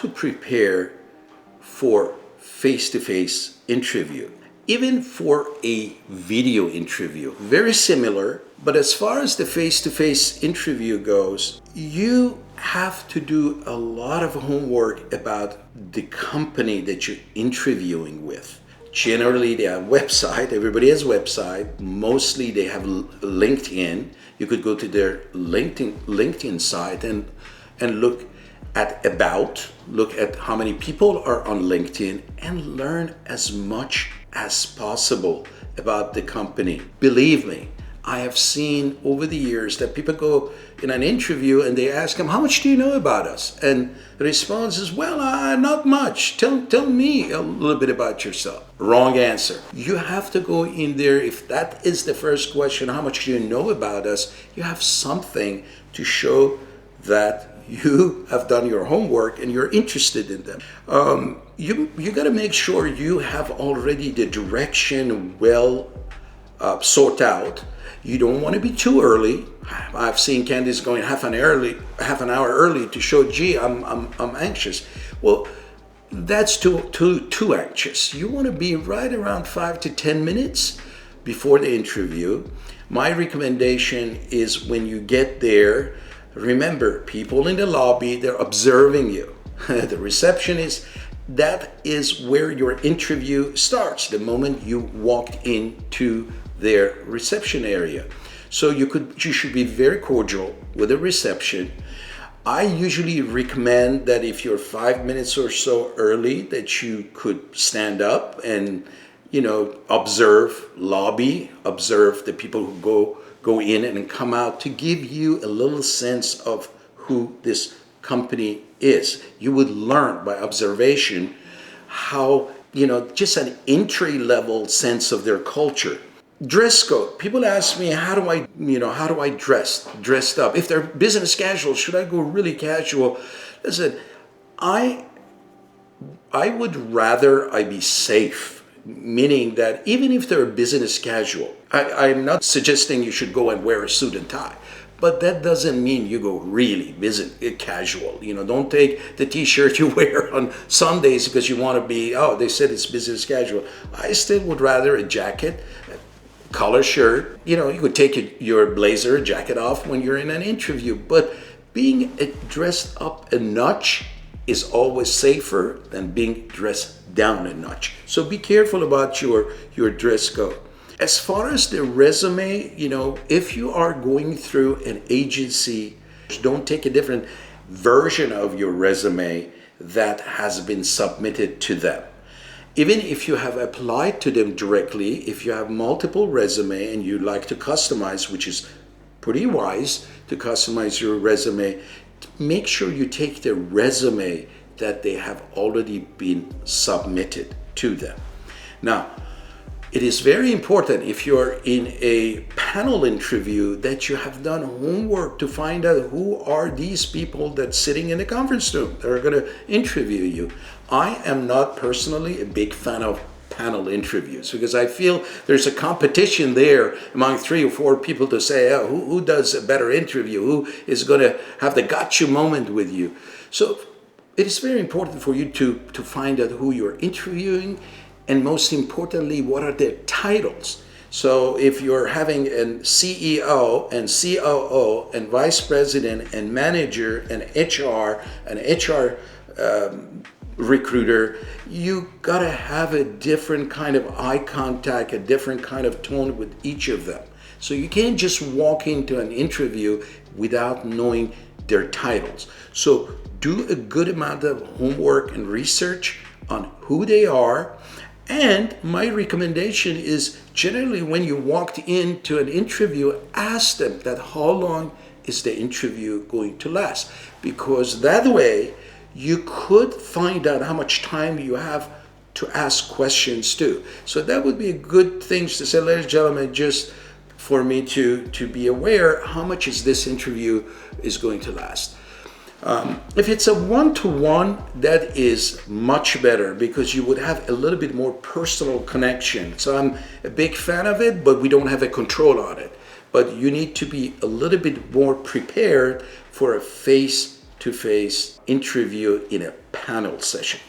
to prepare for face-to-face interview, even for a video interview. Very similar, but as far as the face-to-face interview goes, you have to do a lot of homework about the company that you're interviewing with. Generally, they have a website. Everybody has a website. Mostly they have LinkedIn. You could go to their LinkedIn site and look at look at how many people are on LinkedIn and learn as much as possible about the company. Believe me, I have seen over the years that people go in an interview and they ask them, how much do you know about us? And the response is, well, not much. Tell me a little bit about yourself. Wrong answer. You have to go in there. If that is the first question, how much do you know about us? You have something to show that you have done your homework and you're interested in them. You got to make sure you have already the direction well sorted out. You don't want to be too early. I've seen candidates going half an hour early to show, gee, I'm anxious. Well, that's too anxious. You want to be right around 5 to 10 minutes before the interview. My recommendation is when you get there, remember, people in the lobby, they're observing you. The receptionist, that is where your interview starts, the moment you walked into their reception area. So you should be very cordial with the reception. I usually recommend that if you're 5 minutes or so early, that you could stand up and, observe lobby, observe the people who go in and come out, to give you a little sense of who this company is. You would learn by observation how, just an entry level sense of their culture. Dress code. People ask me, how do I dressed up? If they're business casual, should I go really casual? Listen, I would rather I be safe, meaning that even if they're business casual, I'm not suggesting you should go and wear a suit and tie, but that doesn't mean you go really business casual. Don't take the t-shirt you wear on Sundays because you want to be, they said it's business casual. I still would rather a jacket, collar shirt. You could take your blazer, jacket off when you're in an interview, but being dressed up a notch is always safer than being dressed down a notch. So be careful about your dress code. As far as the resume, if you are going through an agency, don't take a different version of your resume that has been submitted to them. Even if you have applied to them directly, if you have multiple resume and you like to customize, which is pretty wise to customize your resume, make sure you take the resume that they have already been submitted to them. Now, it is very important if you're in a panel interview that you have done homework to find out who are these people that's sitting in the conference room that are going to interview you. I am not personally a big fan of panel interviews because I feel there's a competition there among 3 or 4 people to say, who does a better interview, who is going to have the gotcha moment with you. So it is very important for you to find out who you're interviewing, and most importantly, what are their titles. So if you're having a CEO and COO and vice president and manager and HR recruiter, you gotta have a different kind of eye contact, a different kind of tone with each of them. So you can't just walk into an interview without knowing their titles. So do a good amount of homework and research on who they are. And my recommendation is, generally when you walked into an interview, ask them that how long is the interview going to last? Because that way you could find out how much time you have to ask questions too. So that would be a good thing to say, ladies and gentlemen, just for me to be aware, how much is this interview is going to last. If it's a one-to-one, that is much better because you would have a little bit more personal connection. So I'm a big fan of it, but we don't have a control on it. But you need to be a little bit more prepared for a face face-to-face interview in a panel session.